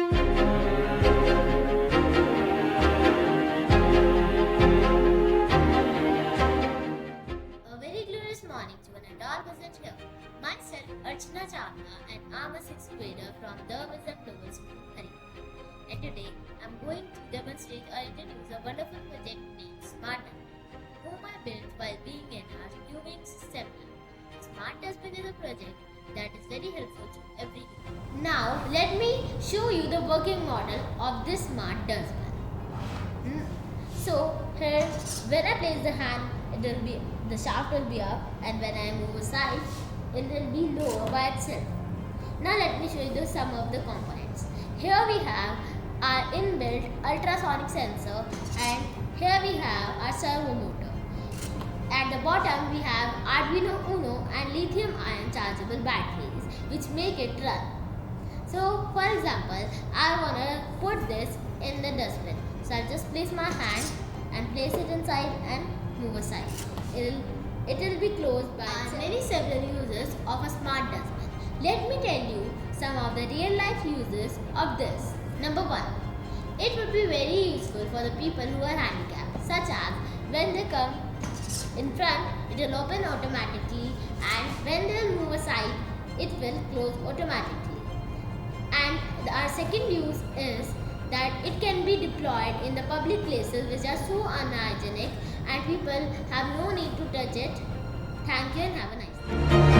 A very glorious morning to an adult visit here. Myself, Archana Chavla, and I'm a sixth grader from the Wisdom Global School, Haridwar. And today, I'm going to demonstrate or introduce a wonderful project named Smart Dustbin, whom I built while being in our UVing STEM lab. Smart Dustbin is a project that is very helpful to every youth. Now, let me show you the working model of this Smart Dustbin. So here, when I place the hand, the shaft will be up, and when I move aside, it will be lower by itself. Now let me show you some of the components. Here we have our inbuilt ultrasonic sensor, and here we have our servo motor. At the bottom we have Arduino Uno and lithium ion chargeable batteries which make it run. So for example, I want to put this in the dustbin. So I'll just place my hand and place it inside and move aside. It will be closed by many several uses of a smart dustbin. Let me tell you some of the real life uses of this. Number 1. It would be very useful for the people who are handicapped, such as when they come in front, it will open automatically, and when they move aside, it will close automatically. And our second use is that it can be deployed in the public places which are so unhygienic and people have no need to touch it. Thank you and have a nice day.